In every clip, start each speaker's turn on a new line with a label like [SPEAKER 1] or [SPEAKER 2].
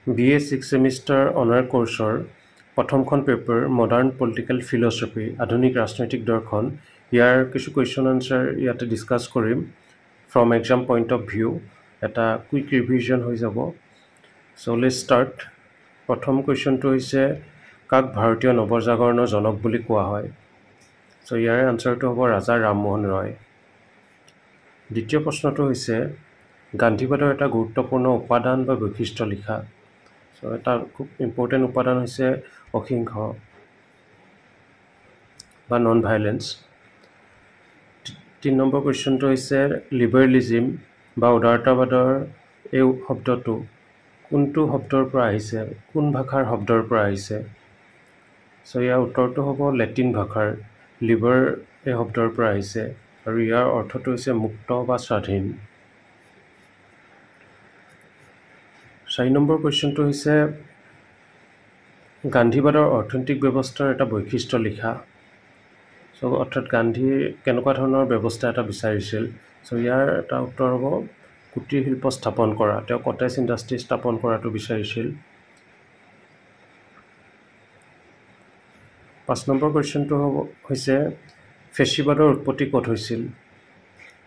[SPEAKER 1] BA 6 semester অনাৰ কোৰ্চৰ প্ৰথমখন paper modern political philosophy আধুনিক ৰাজনৈতিক দৰ্শন ইয়াৰ কিছু কুৱেশ্যন আনচাৰ ইয়াতে ডিছকাছ কৰিম from exam point of view এটা কুইক ৰিভিজন হৈ যাব চ' লেটছ ষ্টাৰ্ট প্ৰথম কুৱেশ্যনটো হৈছে কাক ভাৰতীয় নৱজাগৰণৰ জনক বুলি কোৱা হয় চ' ইয়াৰে আনচাৰটো হ'ব ৰাজা ৰামমোহন ৰয় দ্বিতীয় প্ৰশ্নটো হৈছে গান্ধীবাদৰ এটা গুৰুত্বপূৰ্ণ উপাদান বা বৈশিষ্ট্য লিখা চ' এটা খুব ইম্পৰ্টেণ্ট উপাদান হৈছে অহিংস বা নন ভাইলেন্স 3 নম্বৰ কুৱেশ্যনটো হৈছে লিবাৰেলিজিম বা উদাৰতাবাদৰ এই শব্দটো কোনটো শব্দৰ পৰা আহিছে কোন ভাষাৰ শব্দৰ পৰা আহিছে চ' ইয়াৰ উত্তৰটো হ'ব লেটিন ভাষাৰ লিবাৰ এই শব্দৰ পৰা আহিছে আৰু ইয়াৰ অৰ্থটো হৈছে মুক্ত বা স্বাধীন 4 নম্বৰ কুৱেশ্যনটো হৈছে গান্ধীবাদৰ অৰ্থনৈতিক ব্যৱস্থাৰ এটা বৈশিষ্ট্য লিখা চ' অৰ্থাৎ গান্ধীয়ে কেনেকুৱা ধৰণৰ ব্যৱস্থা এটা বিচাৰিছিল চ' ইয়াৰ এটা উত্তৰ হ'ব কুটীৰ শিল্প স্থাপন কৰা তেওঁ কটেজ ইণ্ডাষ্ট্ৰী স্থাপন কৰাটো বিচাৰিছিল 5 নম্বৰ কুৱেশ্যনটো হৈছে ফেচিবাদৰ উৎপত্তি ক'ত হৈছিল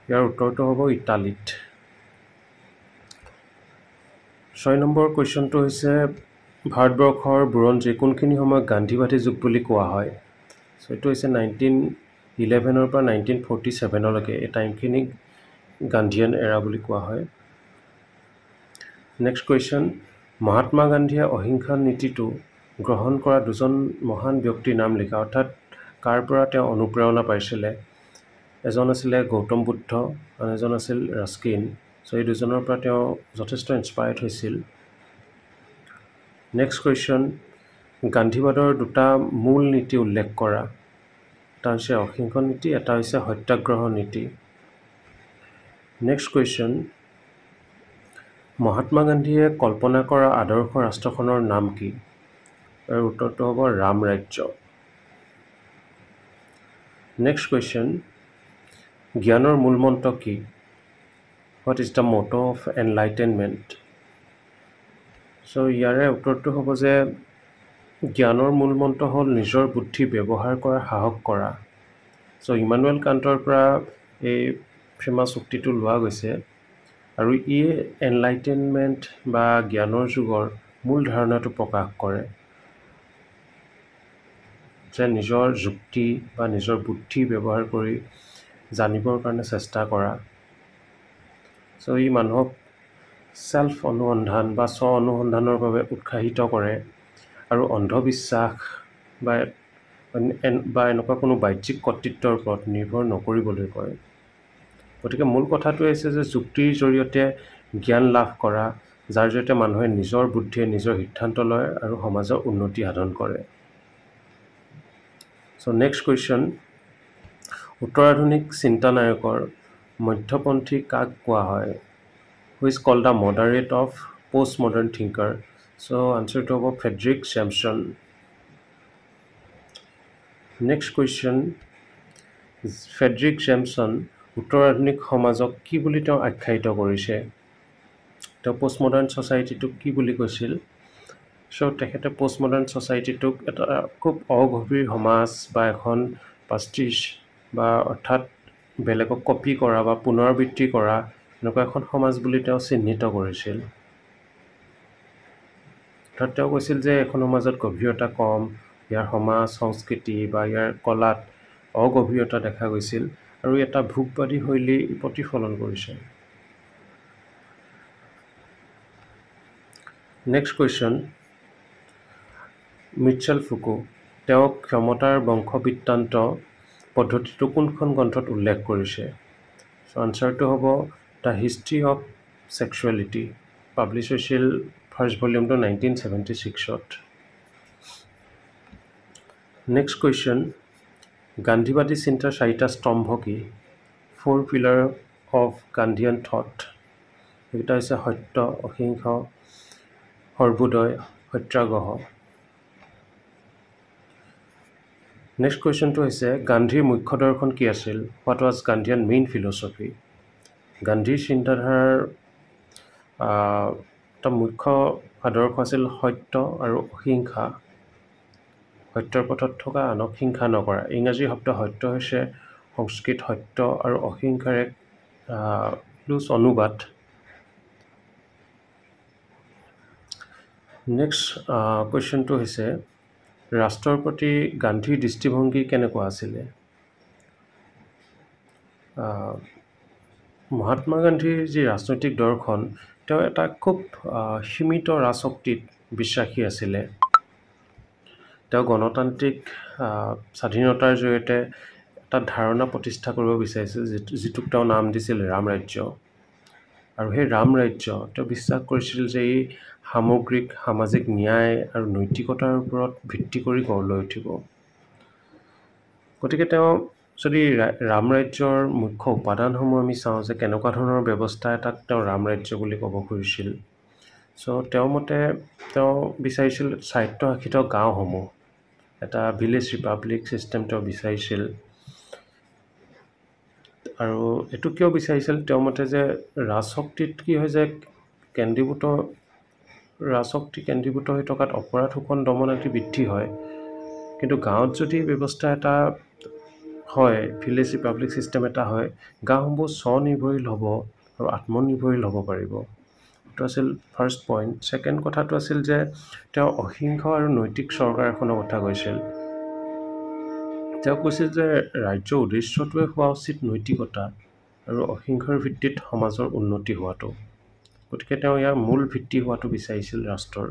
[SPEAKER 1] ইয়াৰ উত্তৰটো হ'ব ইটালীত 6 নম্বৰ কুৱেশ্যনটো হৈছে ভাৰতবৰ্ষৰ বুৰঞ্জী কোনখিনি সময়ত গান্ধীবাদী যুগ বুলি কোৱা হয় চ' এইটো হৈছে 1911 পৰা 1947লৈকে এই টাইমখিনিক গান্ধীয়ান এৰা বুলি কোৱা হয় নেক্সট কুৱেশ্যন মহাত্মা গান্ধীয়ে অহিংসা নীতিটো গ্ৰহণ কৰা দুজন মহান ব্যক্তিৰ নাম লিখা অৰ্থাৎ কাৰ পৰা তেওঁ অনুপ্ৰেৰণা পাইছিলে এজন আছিলে গৌতম বুদ্ধ আৰু এজন আছিল ৰাস্কিন চ' এই দুজনৰ পৰা তেওঁ যথেষ্ট ইনস্পায়াৰ্ড হৈছিল নেক্সট কুৱেশ্যন গান্ধীবাদৰ দুটা মূল নীতি উল্লেখ কৰা এটা হৈছে অহিংস নীতি এটা হৈছে সত্যাগ্ৰহ নীতি নেক্সট কুৱেশ্যন মহাত্মা গান্ধীয়ে কল্পনা কৰা আদৰ্শ ৰাষ্ট্ৰখনৰ নাম কি ইয়াৰ উত্তৰটো হ'ব ৰাম ৰাজ্য নেক্সট কুৱেশ্যন জ্ঞানৰ মূল মন্ত্ৰ কি what is the motto of enlightenment so' ইয়াৰে উত্তৰটো হ'ব যে জ্ঞানৰ মূল মন্ত্ৰ হ'ল নিজৰ বুদ্ধি ব্যৱহাৰ কৰাৰ সাহস কৰা চ' ইমানুৱেল কাণ্টৰ পৰা এই ফেমাছ উক্তিটো লোৱা গৈছে আৰু ই এনলাইটেনমেণ্ট বা জ্ঞানৰ যুগৰ মূল ধাৰণাটো প্ৰকাশ কৰে যে নিজৰ যুক্তি বা নিজৰ বুদ্ধি ব্যৱহাৰ কৰি জানিবৰ কাৰণে চেষ্টা কৰা চ' ই মানুহক চেল্ফ অনুসন্ধান বা স্ব অনুসন্ধানৰ বাবে উৎসাহিত কৰে আৰু অন্ধবিশ্বাস বা এনেকুৱা কোনো বাহ্যিক কৰ্তৃত্বৰ ওপৰত নিৰ্ভৰ নকৰিবলৈ কয় গতিকে মূল কথাটো হৈছে যে যুক্তিৰ জৰিয়তে জ্ঞান লাভ কৰা যাৰ জৰিয়তে মানুহে নিজৰ বুদ্ধিয়ে নিজৰ সিদ্ধান্ত লয় আৰু সমাজৰ উন্নতি সাধন কৰে চ' নেক্সট কুৱেশ্যন উত্তৰাধুনিক চিন্তানায়কৰ মধ্যপন্থী কাক কোৱা হয় who is called the moderate of post modern thinker so' আনচাৰটো হ'ব Fredric Jameson next question Fredric Jameson উত্তৰাধুনিক সমাজক কি বুলি তেওঁ আখ্যায়িত কৰিছে তেওঁ পোষ্ট মডাৰ্ণ ছ'চাইটিটোক কি বুলি কৈছিল চ' তেখেতে পোষ্ট মডাৰ্ণ ছ'চাইটিটোক এটা খুব অগভীৰ সমাজ বা এখন পাষ্টিছ বা অৰ্থাৎ বেলেগক কপি কৰা বা পুনৰাবৃত্তি কৰা এনেকুৱা এখন সমাজ বুলি তেওঁ চিহ্নিত কৰিছিল অৰ্থাৎ তেওঁ কৈছিল যে এখন সমাজত গভীৰতা কম ইয়াৰ সমাজ সংস্কৃতি বা ইয়াৰ কলাত অগভীৰতা দেখা গৈছিল আৰু এটা ভোগবাদী শৈলী প্ৰতিফলন কৰিছে নেক্সট কুৱেশ্যন মিটচেল ফুকো তেওঁ ক্ষমতাৰ বংশবৃত্তান্ত পদ্ধতিটো কোনখন গ্ৰন্থত উল্লেখ কৰিছে চ' আনচাৰটো হ'ব দ্য হিষ্ট্ৰী অফ ছেক্সুৱেলিটি পাব্লিছ হৈছিল ফাৰ্ষ্ট ভলিউমটো 1976ত নেক্সট কুৱেশ্যন গান্ধীবাদী চিন্তাৰ 4টা স্তম্ভ কি 4 পিলাৰ অফ গান্ধীয়ান থট এইকেইটা হৈছে সত্য অহিংস সৰ্বোদয় সত্যাগ্ৰহ নেক্সট কুৱেশ্যনটো হৈছে গান্ধীৰ মুখ্য দৰ্শন কি আছিল what was Gandhian main philosophy গান্ধীৰ চিন্তাধাৰাৰ এটা মুখ্য আদৰ্শ আছিল সত্য আৰু অহিংসা, সত্যৰ পথত থকা আনক হিংসা নকৰা। ইংৰাজী শব্দ সত্য হৈছে সংস্কৃত সত্য আৰু অহিংসাৰ এক লুজ অনুবাদ। নেক্সট কুৱেশ্যনটো হৈছে ৰাষ্ট্ৰৰ প্ৰতি গান্ধীৰ দৃষ্টিভংগী কেনেকুৱা আছিলে? মহাত্মা গান্ধীৰ যি ৰাজনৈতিক দৰ্শন, তেওঁ এটা খুব সীমিত ৰাজশক্তিত বিশ্বাসী আছিলে। তেওঁ গণতান্ত্ৰিক স্বাধীনতাৰ জৰিয়তে এটা ধাৰণা প্ৰতিষ্ঠা কৰিব বিচাৰিছিল, যিটোক তেওঁ নাম দিছিল ৰাম ৰাজ্য। আৰু সেই ৰাম ৰাজ্য তেওঁ বিশ্বাস কৰিছিল যে এই সামগ্ৰিক সামাজিক ন্যায় আৰু নৈতিকতাৰ ওপৰত ভিত্তি কৰি গঢ় লৈ উঠিব। গতিকে তেওঁ যদি ৰাম ৰাজ্যৰ মুখ্য উপাদানসমূহ আমি চাওঁ যে কেনেকুৱা ধৰণৰ ব্যৱস্থা এটাক তেওঁ ৰাম ৰাজ্য বুলি ক'ব খুজিছিল। তেওঁৰ মতে তেওঁ বিচাৰিছিল স্বায়ত্তশাসিত গাঁওসমূহ, এটা ভিলেজ ৰিপাব্লিক ছিষ্টেম তেওঁ বিচাৰিছিল। আৰু এইটো কিয় বিচাৰিছিল? তেওঁৰ মতে যে ৰাজশক্তিত কি হয় যে ৰাজশক্তি কেন্দ্ৰীভূত হৈ থকাত অপৰাধ শোষণ দমন আদি বৃদ্ধি হয়, কিন্তু গাঁৱত যদি ব্যৱস্থা এটা হয়, ভিলেজ ৰিপাব্লিক ছিষ্টেম এটা হয়, গাঁওসমূহ স্বনিৰ্ভৰশীল হ'ব আৰু আত্মনিৰ্ভৰশীল হ'ব পাৰিব। এইটো আছিল ফাৰ্ষ্ট পইণ্ট। ছেকেণ্ড কথাটো আছিল যে তেওঁ অহিংসা আৰু নৈতিক চৰকাৰ এখনৰ কথা কৈছিল। তেওঁ কৈছিল যে ৰাজ্যৰ উদ্দেশ্যটোৱে হোৱা উচিত নৈতিকতা আৰু অহিংসাৰ ভিত্তিত সমাজৰ উন্নতি হোৱাটো। গতিকে তেওঁ ইয়াৰ মূল ভিত্তি হোৱাটো বিচাৰিছিল ৰাষ্ট্ৰৰ।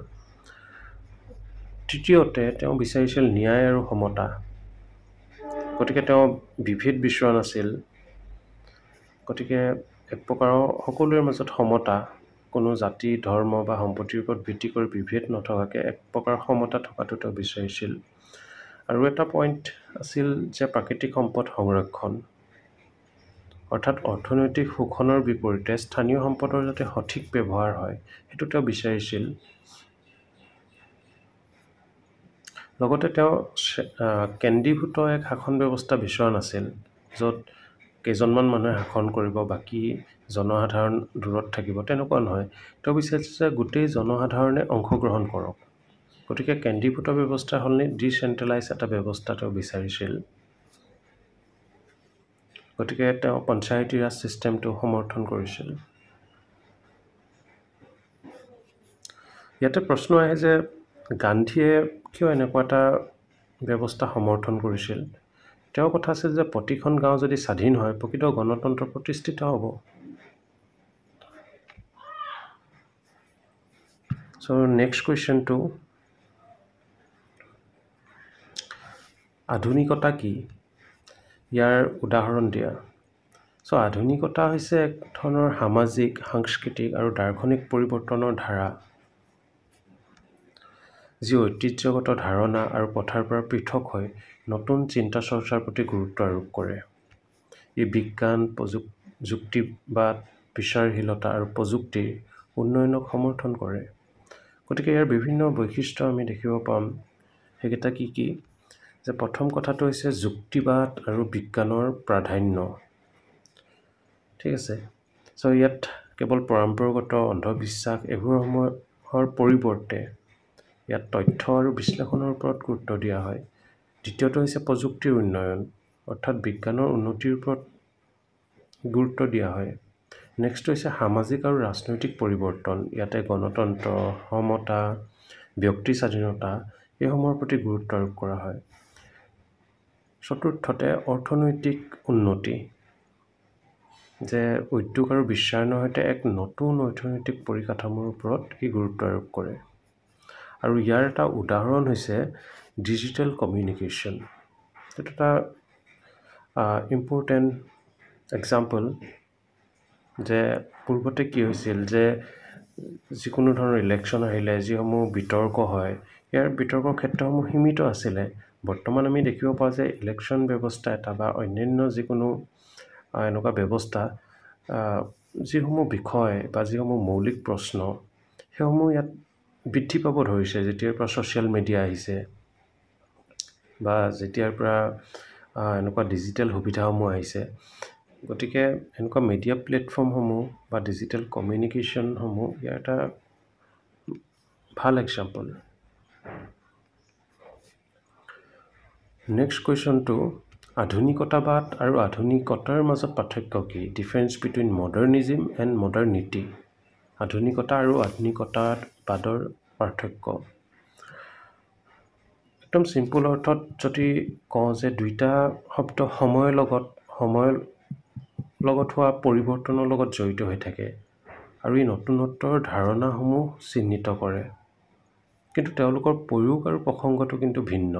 [SPEAKER 1] তৃতীয়তে তেওঁ বিচাৰিছিল ন্যায় আৰু সমতা। গতিকে তেওঁ বিভেদ বিচৰা নাছিল। গতিকে এক প্ৰকাৰৰ সকলোৰে মাজত সমতা, কোনো জাতি ধৰ্ম বা সম্পত্তিৰ ওপৰত ভিত্তি কৰি বিভেদ নথকাকৈ এক প্ৰকাৰ সমতা থকাটো তেওঁ বিচাৰিছিল। আৰু এটা পইণ্ট আছিল যে প্ৰাকৃতিক সম্পদ সংৰক্ষণ, অৰ্থাৎ অৰ্থনৈতিক শোষণৰ বিপৰীতে স্থানীয় সম্পদৰ যাতে সঠিক ব্যৱহাৰ হয়, সেইটো তেওঁ বিচাৰিছিল। লগতে তেওঁ কেন্দ্ৰীভূত এক শাসন ব্যৱস্থা বিচৰা নাছিল, য'ত কেইজনমান মানুহে শাসন কৰিব, বাকী জনসাধাৰণ দূৰত থাকিব, তেনেকুৱা নহয়। তেওঁ বিচাৰিছিল যে গোটেই জনসাধাৰণে অংশগ্ৰহণ কৰক। গতিকে কেন্দ্ৰীভূত ব্যৱস্থা সলনি ডিচেণ্ট্ৰেলাইজ এটা ব্যৱস্থা তেওঁ বিচাৰিছিল। গতিকে তেওঁ পঞ্চায়তী ৰাজ ছিষ্টেমটো সমৰ্থন কৰিছিল। ইয়াতে প্ৰশ্ন আহে যে গান্ধীয়ে কিয় এনেকুৱা এটা ব্যৱস্থা সমৰ্থন কৰিছিল? তেওঁৰ কথা আছিল যে প্ৰতিখন গাঁও যদি স্বাধীন হয়, প্ৰকৃত গণতন্ত্ৰ প্ৰতিষ্ঠিত হ'ব। নেক্সট কুৱেশ্যনটো, আধুনিকতা কি? ইয়াৰ উদাহৰণ দিয়া। আধুনিকতা হৈছে এক ধৰণৰ সামাজিক, সাংস্কৃতিক আৰু দাৰ্শনিক পৰিৱৰ্তনৰ ধাৰা, যি ঐতিহ্যগত ধাৰণা আৰু প্ৰথাৰ পৰা পৃথক হৈ নতুন চিন্তা চৰ্চাৰ প্ৰতি গুৰুত্ব আৰোপ কৰে। ই বিজ্ঞান, যুক্তিবাদ, বিচাৰশীলতা আৰু প্ৰযুক্তিৰ উন্নয়নক সমৰ্থন কৰে। গতিকে ইয়াৰ বিভিন্ন বৈশিষ্ট্য আমি দেখিব পাম। সেইকেইটা কি কি? যে প্ৰথম কথাটো হৈছে যুক্তিবাদ আৰু বিজ্ঞানৰ প্ৰাধান্য। ঠিক আছে। ইয়াত কেৱল পৰম্পৰাগত অন্ধবিশ্বাস এইবোৰৰ পৰিৱৰ্তে ইয়াত তথ্য আৰু বিশ্লেষণৰ ওপৰত গুৰুত্ব দিয়া হয়। দ্বিতীয়টো হৈছে প্ৰযুক্তিৰ উন্নয়ন, অৰ্থাৎ বিজ্ঞানৰ উন্নতিৰ ওপৰত গুৰুত্ব দিয়া হয়। নেক্সট হৈছে সামাজিক আৰু ৰাজনৈতিক পৰিৱৰ্তন। ইয়াতে গণতন্ত্ৰ, সমতা, ব্যক্তি স্বাধীনতা এইসমূহৰ প্ৰতি গুৰুত্ব আৰোপ কৰা হয়। চতুৰ্থতে অৰ্থনৈতিক উন্নতি, যে উদ্যোগ আৰু বিশ্বায়নৰ সৈতে এক নতুন অৰ্থনৈতিক পৰিকাঠামোৰ ওপৰত ই গুৰুত্ব আৰোপ কৰে। আৰু ইয়াৰ এটা উদাহৰণ হৈছে ডিজিটেল কমিউনিকেশ্যন। এইটো এটা ইম্পৰ্টেণ্ট এক্সাম্পল, যে পূৰ্বতে কি হৈছিল যে যিকোনো ধৰণৰ ইলেকশ্যন আহিলে যিসমূহ বিতৰ্ক হয়, ইয়াৰ বিতৰ্কৰ ক্ষেত্ৰসমূহ সীমিত আছিলে। বৰ্তমান আমি দেখিব পাওঁ যে ইলেকশ্যন ব্যৱস্থা এটা বা অন্যান্য যিকোনো এনেকুৱা ব্যৱস্থা, যিসমূহ বিষয় বা যিসমূহ মৌলিক প্ৰশ্ন, সেইসমূহ ইয়াত বৃদ্ধি পাব ধৰিছে যেতিয়াৰ পৰা ছ'চিয়েল মিডিয়া আহিছে, বা যেতিয়াৰ পৰা এনেকুৱা ডিজিটেল সুবিধাসমূহ আহিছে। গতিকে এনেকুৱা মিডিয়া প্লেটফৰ্মসমূহ বা ডিজিটেল কমিউনিকেশ্যনসমূহ ইয়াৰ এটা ভাল এক্সাম্পল। নেক্সট কুৱেশ্যনটো আধুনিকতাবাদ আৰু আধুনিকতাৰ মাজত পাৰ্থক্য কি? Difference between modernism and modernity. আধুনিকতা আৰু আধুনিকতাবাদৰ পাৰ্থক্য একদম চিম্পুল অৰ্থত যদি কওঁ যে দুইটা শব্দ সময়ৰ লগত হোৱা পৰিৱৰ্তনৰ লগত জড়িত হৈ থাকে আৰু এই নতুনত্বৰ ধাৰণাসমূহ চিহ্নিত কৰে, কিন্তু তেওঁলোকৰ প্ৰয়োগ আৰু প্ৰসংগটো কিন্তু ভিন্ন।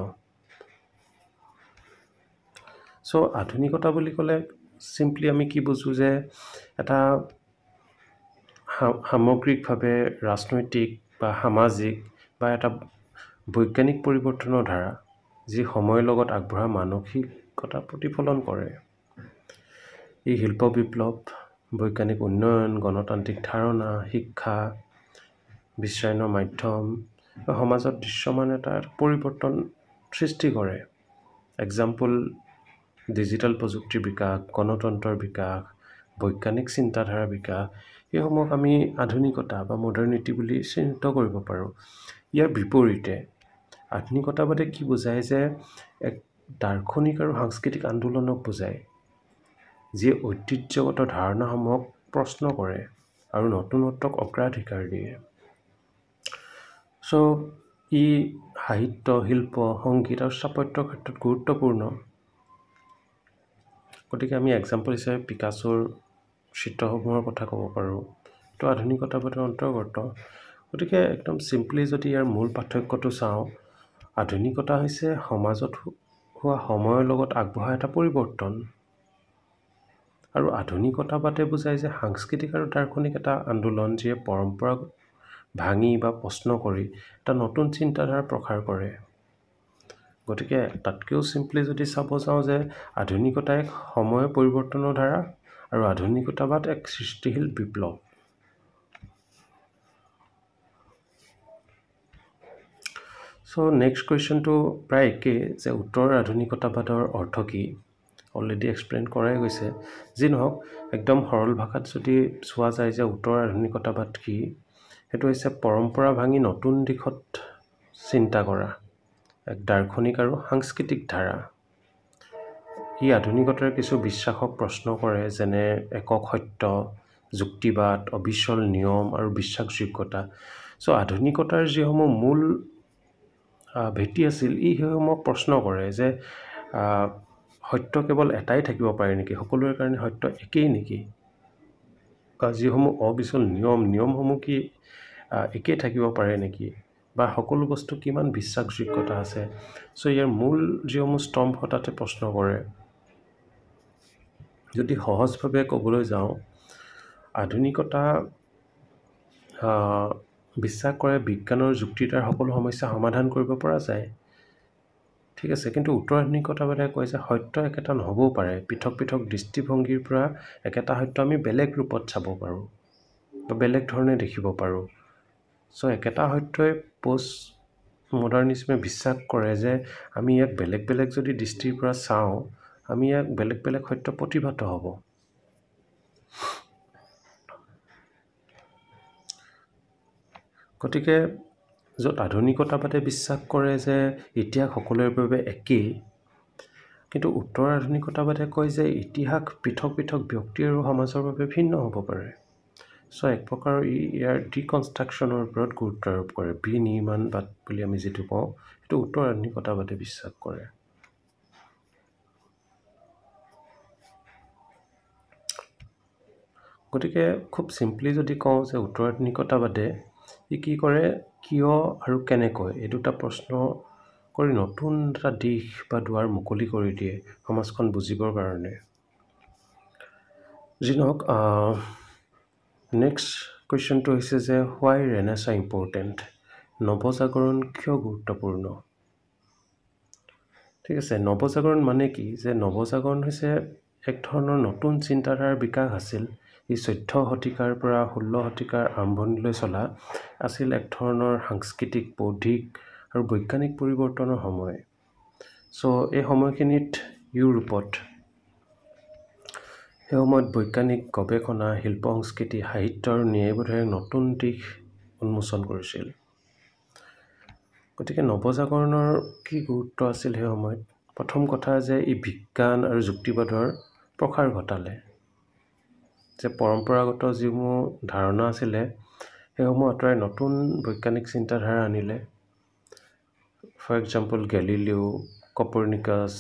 [SPEAKER 1] চ' আধুনিকতা বুলি ক'লে চিম্পলি আমি কি বুজোঁ যে এটা সামগ্ৰিকভাৱে ৰাজনৈতিক বা সামাজিক বা এটা বৈজ্ঞানিক পৰিৱৰ্তনৰ ধাৰা যি সময়ৰ লগত আগবঢ়া মানসিকতা প্ৰতিফলন কৰে। এই শিল্প বিপ্লৱ, বৈজ্ঞানিক উন্নয়ন, গণতান্ত্ৰিক ধাৰণা, শিক্ষা, বিশ্বায়নৰ মাধ্যম বা সমাজত দৃশ্যমান এটা পৰিৱৰ্তন সৃষ্টি কৰে। এক্সাম্পল ডিজিটেল প্ৰযুক্তিৰ বিকাশ, গণতন্ত্ৰৰ বিকাশ, বৈজ্ঞানিক চিন্তাধাৰাৰ বিকাশ, এইসমূহক আমি আধুনিকতা বা মডাৰ্নিটি বুলি চিহ্নিত কৰিব পাৰোঁ। ইয়াৰ বিপৰীতে আধুনিকতাবাদে কি বুজায় যে এক দাৰ্শনিক আৰু সাংস্কৃতিক আন্দোলনক বুজায়, যিয়ে ঐতিহ্যগত ধাৰণাসমূহক প্ৰশ্ন কৰে আৰু নতুনত্বক অগ্ৰাধিকাৰ দিয়ে। চ' ই সাহিত্য, শিল্প, সংগীত আৰু স্থাপত্যৰ ক্ষেত্ৰত গুৰুত্বপূৰ্ণ। গতিকে আমি এক্সাম্পল হিচাপে পিকাছৰ চিত্ৰসমূহৰ কথা ক'ব পাৰোঁ, এইটো আধুনিকতাবাদৰ অন্তৰ্গত। গতিকে একদম চিম্পলি যদি ইয়াৰ মূল পাৰ্থক্যটো চাওঁ, আধুনিকতা হৈছে সমাজত হোৱা সময়ৰ লগত আগবঢ়া এটা পৰিৱৰ্তন, আৰু আধুনিকতাবাদে বুজায় যে সাংস্কৃতিক আৰু দাৰ্শনিক এটা আন্দোলন যিয়ে পৰম্পৰা ভাঙি বা প্ৰশ্ন কৰি এটা নতুন চিন্তাধাৰা প্ৰসাৰ কৰে। গতিকে তাতকৈও চিম্পলি যদি চাব যাওঁ যে আধুনিকতা এক সময় পৰিৱৰ্তনৰ ধাৰা আৰু আধুনিকতাবাদ এক সৃষ্টিশীল বিপ্লৱ। চ' নেক্সট কুৱেশ্যনটো প্ৰায় একেই যে উত্তৰ আধুনিকতাবাদৰ অৰ্থ কি? অলৰেডি এক্সপ্লেইন কৰাই গৈছে। যি নহওক একদম সৰল ভাষাত যদি চোৱা যায় যে উত্তৰ আধুনিকতাবাদ কি, সেইটো হৈছে পৰম্পৰা ভাঙি নতুন দিশত চিন্তা কৰা এক দাৰ্শনিক আৰু সাংস্কৃতিক ধাৰা। ই আধুনিকতাৰ কিছু বিশ্বাসক প্ৰশ্ন কৰে, যেনে একক সত্য, যুক্তিবাদ, অবিচল নিয়ম আৰু বিশ্বাসযোগ্যতা। চ' আধুনিকতাৰ যিসমূহ মূল ভেটি আছিল, সেইসমূহক প্ৰশ্ন কৰে যে সত্য কেৱল এটাই থাকিব পাৰে নেকি? সকলোৰে কাৰণে সত্য একেই নেকি? বা যিসমূহ অবিচল নিয়মসমূহ কি একেই থাকিব পাৰে নেকি? বা সকলো বস্তু কিমান বিশ্বাসযোগ্যতা আছে? চ' ইয়াৰ মূল যিসমূহ স্তম্ভ তাতে প্ৰশ্ন কৰে। যদি সহজভাৱে ক'বলৈ যাওঁ, আধুনিকতা বিশ্বাস কৰে বিজ্ঞানৰ যুক্তিৰ দ্বাৰা সকলো সমস্যা সমাধান কৰিব পৰা যায়, ঠিক আছে। কিন্তু উত্তৰ আধুনিকতাবাদে কয় যে সত্য একেটা নহ'বও পাৰে, পৃথক পৃথক দৃষ্টিভংগীৰ পৰা একেটা সত্য আমি বেলেগ ৰূপত চাব পাৰোঁ বা বেলেগ ধৰণে দেখিব পাৰোঁ। চ' একেটা সত্যই পষ্ট মডাৰ্নিজমে বিশ্বাস কৰে যে আমি ইয়াক বেলেগ বেলেগ যদি দৃষ্টিৰ পৰা চাওঁ, আমি ইয়াক বেলেগ বেলেগ সত্য প্ৰতিভাত হ'ব। গতিকে য'ত আধুনিকতাবাদে বিশ্বাস কৰে যে ইতিহাস সকলোৰে বাবে একেই, কিন্তু উত্তৰ আধুনিকতাবাদে কয় যে ইতিহাস পৃথক পৃথক ব্যক্তি আৰু সমাজৰ বাবে ভিন্ন হ'ব পাৰে। চ' এক প্ৰকাৰৰ ইয়াৰ ডিকনষ্ট্ৰাকশ্যনৰ ওপৰত গুৰুত্ব আৰোপ কৰে। বিনিৰ্মাণবাদ বুলি আমি যিটো কওঁ, সেইটো উত্তৰ আধুনিকতাবাদে বিশ্বাস কৰে। গতিকে খুব চিম্পলি যদি কওঁ যে উত্তৰ আধুনিকতাবাদে ই কি কৰে, কিয় আৰু কেনেকৈ, এই দুটা প্ৰশ্ন কৰি নতুন এটা দিশ বা দুৱাৰ মুকলি কৰি দিয়ে সমাজখন বুজিবৰ কাৰণে। যি নহওক নেক্সট কুৱেশ্যনটো হৈছে যে হোৱাই ৰেনেছাঁ ইম্পৰ্টেণ্ট? নৱজাগৰণ কিয় গুৰুত্বপূৰ্ণ? ঠিক আছে, নৱজাগৰণ মানে কি? যে নৱজাগৰণ হৈছে এক ধৰণৰ নতুন চিন্তাধাৰাৰ বিকাশ আছিল। ই 14 শতিকাৰ পৰা 16 শতিকাৰ আৰম্ভণিলৈ চলা আছিল এক ধৰণৰ সাংস্কৃতিক, বৌদ্ধিক আৰু বৈজ্ঞানিক পৰিৱৰ্তনৰ সময়। চ' এই সময়খিনিত ইউৰোপত সেই সময়ত বৈজ্ঞানিক গৱেষণা, শিল্প সংস্কৃতি, সাহিত্য আৰু ন্যায়বোধে নতুন দিশ উন্মোচন কৰিছিল। গতিকে নৱজাগৰণৰ কি গুৰুত্ব আছিল সেই সময়ত? প্ৰথম কথা যে ই বিজ্ঞান আৰু যুক্তিবাদৰ প্ৰসাৰ ঘটালে, যে পৰম্পৰাগত যিসমূহ ধাৰণা আছিলে সেইসমূহ আঁতৰাই নতুন বৈজ্ঞানিক চিন্তাধাৰা আনিলে। For example Galileo, Copernicus,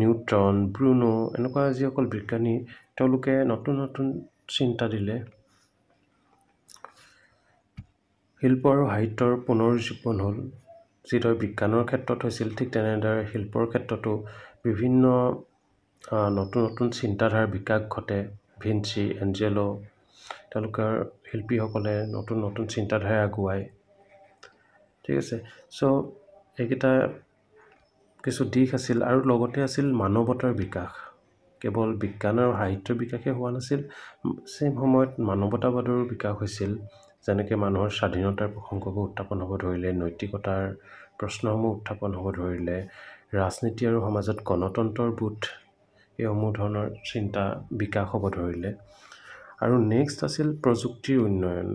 [SPEAKER 1] Newton, Bruno, এনেকুৱা যিসকল বিজ্ঞানী তেওঁলোকে নতুন নতুন চিন্তা দিলে। শিল্প আৰু সাহিত্যৰ পুনৰুজ্জীৱন হ'ল, যিদৰে বিজ্ঞানৰ ক্ষেত্ৰত হৈছিল ঠিক তেনেদৰে শিল্পৰ ক্ষেত্ৰতো বিভিন্ন নতুন নতুন চিন্তাধাৰাৰ বিকাশ ঘটে। ভিঞ্চি, এঞ্জেলো, তেওঁলোকৰ শিল্পীসকলে নতুন নতুন চিন্তাধাৰা আগুৱায়। ঠিক আছে, চ' এইকেইটা কিছু দিশ আছিল। আৰু লগতে আছিল মানৱতাৰ বিকাশ। কেৱল বিজ্ঞান আৰু সাহিত্যৰ বিকাশে হোৱা নাছিল, চেম সময়ত মানৱতাবাদৰো বিকাশ হৈছিল। যেনেকৈ মানুহৰ স্বাধীনতাৰ প্ৰসংগবোৰ উত্থাপন হ'ব ধৰিলে, নৈতিকতাৰ প্ৰশ্নসমূহ উত্থাপন হ'ব ধৰিলে, ৰাজনীতি আৰু সমাজত গণতন্ত্ৰৰ বোধ, এইসমূহ ধৰণৰ চিন্তা বিকাশ হ'ব ধৰিলে। আৰু নেক্সট আছিল প্ৰযুক্তিৰ উন্নয়ন।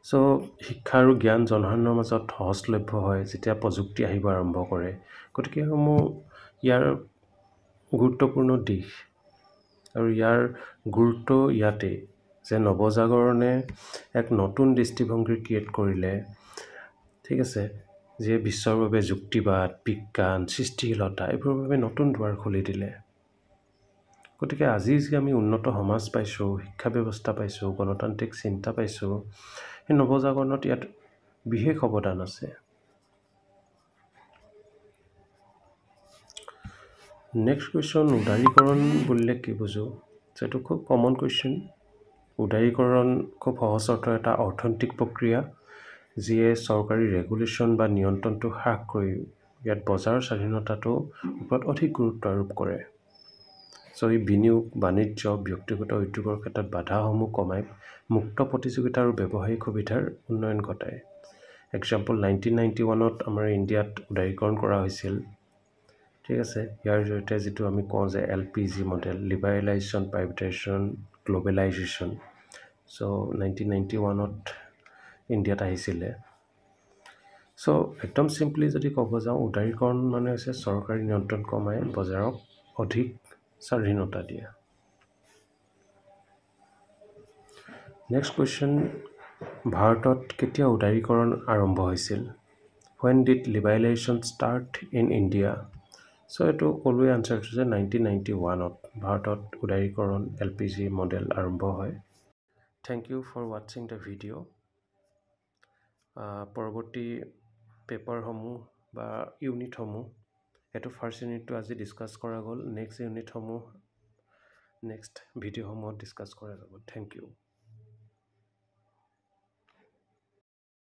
[SPEAKER 1] চ' শিক্ষা আৰু জ্ঞান জনসাধাৰণৰ মাজত সহজলভ্য হয় যেতিয়া প্ৰযুক্তি আহিব আৰম্ভ কৰে। গতিকে সেইসমূহ ইয়াৰ গুৰুত্বপূৰ্ণ দিশ। আৰু ইয়াৰ গুৰুত্ব ইয়াতেই যে নৱজাগৰণে এক নতুন দৃষ্টিভংগী ক্ৰিয়েট কৰিলে, ঠিক আছে, যিয়ে বিশ্বৰ বাবে যুক্তিবাদ, বিজ্ঞান, সৃষ্টিশীলতা এইবোৰৰ বাবে নতুন দুৱাৰ খুলি দিলে। গতিকে আজি যি আমি উন্নত সমাজ পাইছোঁ, শিক্ষা ব্যৱস্থা পাইছোঁ, গণতান্ত্ৰিক চিন্তা পাইছোঁ, সেই নৱজাগৰণত ইয়াত বিশেষ অৱদান আছে। নেক্সট কুৱেশ্যন, উদাৰীকৰণ বুলিলে কি বুজোঁ? এইটো খুব কমন কুৱেশ্যন। উদাৰীকৰণ খুব সহজ অৰ্থ এটা অৰ্থনৈতিক প্ৰক্ৰিয়া যিয়ে চৰকাৰী ৰেগুলেশ্যন বা নিয়ন্ত্ৰণটো হ্ৰাস কৰি ইয়াত বজাৰৰ স্বাধীনতাটোৰ ওপৰত অধিক গুৰুত্ব আৰোপ কৰে। চ' ই বিনিয়োগ, বাণিজ্য, ব্যক্তিগত উদ্যোগৰ ক্ষেত্ৰত বাধাসমূহ কমাই মুক্ত প্ৰতিযোগিতা আৰু ব্যৱসায়িক সুবিধাৰ উন্নয়ন ঘটায়। এক্সাম্পল 1991 আমাৰ ইণ্ডিয়াত উদাৰীকৰণ কৰা হৈছিল। ঠিক আছে, ইয়াৰ জৰিয়তে যিটো আমি কওঁ যে LPG মডেল, লিবাৰেলাইজেশ্যন, প্ৰাইভেটাইজেশ্যন, গ্ল'বেলাইজেশ্যন। চ' 1991 ইণ্ডিয়াত আহিছিলে। চ' একদম চিম্পলি যদি ক'ব যাওঁ, উদাৰীকৰণ মানে হৈছে চৰকাৰী নিয়ন্ত্ৰণ কমাই বজাৰক অধিক স্বাধীনতা দিয়া। নেক্সট কুৱেশ্যন, ভাৰতত কেতিয়া উদাৰীকৰণ আৰম্ভ হৈছিল? When did liberalization start in India? চ' এইটো ক'লোৱে আনচাৰটো যে 1991 ভাৰতত উদাৰীকৰণ LPG মডেল আৰম্ভ হয়। থেংক ইউ ফৰ ৱাটছিং দ্য ভিডিঅ'। পৰৱৰ্তী পেপাৰসমূহ বা ইউনিটসমূহ, এইটো ফাৰ্ষ্ট ইউনিটটো আজি ডিছকাছ কৰা গ'ল। নেক্সট ইউনিটসমূহ নেক্সট ভিডিঅ'সমূহত ডিছকাছ কৰা যাব। Thank U.